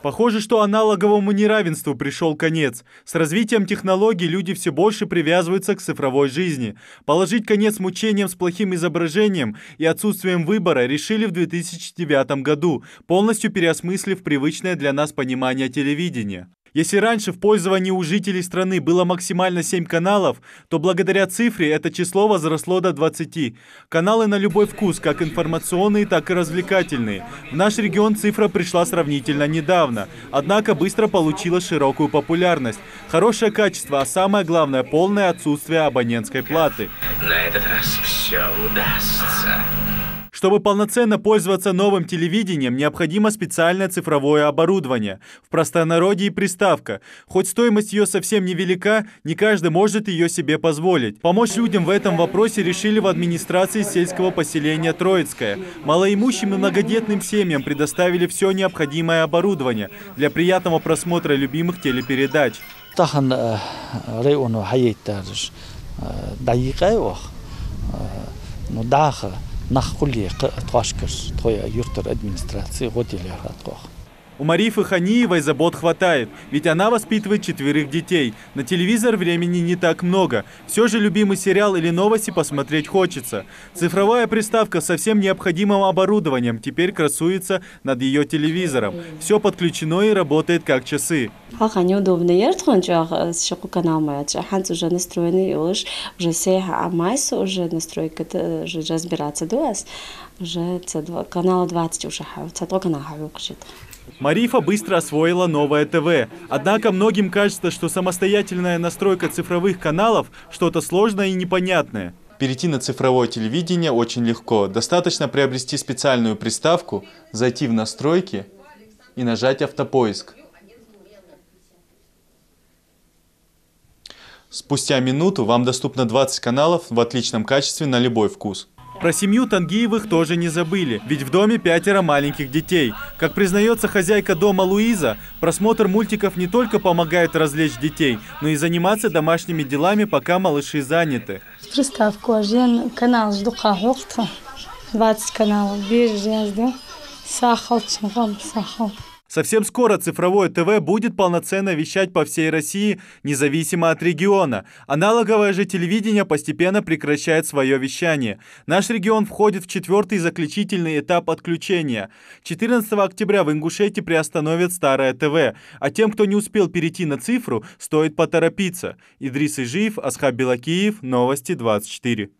Похоже, что аналоговому неравенству пришел конец. С развитием технологий люди все больше привязываются к цифровой жизни. Положить конец мучениям с плохим изображением и отсутствием выбора решили в 2009 году, полностью переосмыслив привычное для нас понимание телевидения. Если раньше в пользовании у жителей страны было максимально 7 каналов, то благодаря цифре это число возросло до 20. Каналы на любой вкус, как информационные, так и развлекательные. В наш регион цифра пришла сравнительно недавно, однако быстро получила широкую популярность. Хорошее качество, а самое главное, полное отсутствие абонентской платы. На этот раз все удастся. Чтобы полноценно пользоваться новым телевидением, необходимо специальное цифровое оборудование. В простонародье приставка. Хоть стоимость ее совсем невелика, не каждый может ее себе позволить. Помочь людям в этом вопросе решили в администрации сельского поселения Троицкое. Малоимущим и многодетным семьям предоставили все необходимое оборудование для приятного просмотра любимых телепередач. У Марифы Ханиевой забот хватает, ведь она воспитывает 4 детей. На телевизор времени не так много. Все же любимый сериал или новости посмотреть хочется. Цифровая приставка со всем необходимым оборудованием теперь красуется над ее телевизором. Все подключено и работает как часы. Марифа быстро освоила новое ТВ. Однако многим кажется, что самостоятельная настройка цифровых каналов – что-то сложное и непонятное. Перейти на цифровое телевидение очень легко. Достаточно приобрести специальную приставку, зайти в настройки и нажать автопоиск. Спустя минуту вам доступно 20 каналов в отличном качестве на любой вкус. Про семью Тангиевых тоже не забыли, ведь в доме 5 маленьких детей. Как признается хозяйка дома Луиза, просмотр мультиков не только помогает развлечь детей, но и заниматься домашними делами, пока малыши заняты. Приставку, один канал жду 20 каналов, жду. Совсем скоро цифровое ТВ будет полноценно вещать по всей России, независимо от региона. Аналоговое же телевидение постепенно прекращает свое вещание. Наш регион входит в 4-й заключительный этап отключения. 14 октября в Ингушетии приостановят старое ТВ, а тем, кто не успел перейти на цифру, стоит поторопиться. Идрис Ижиев, Асхаб Белакиев, Новости 24.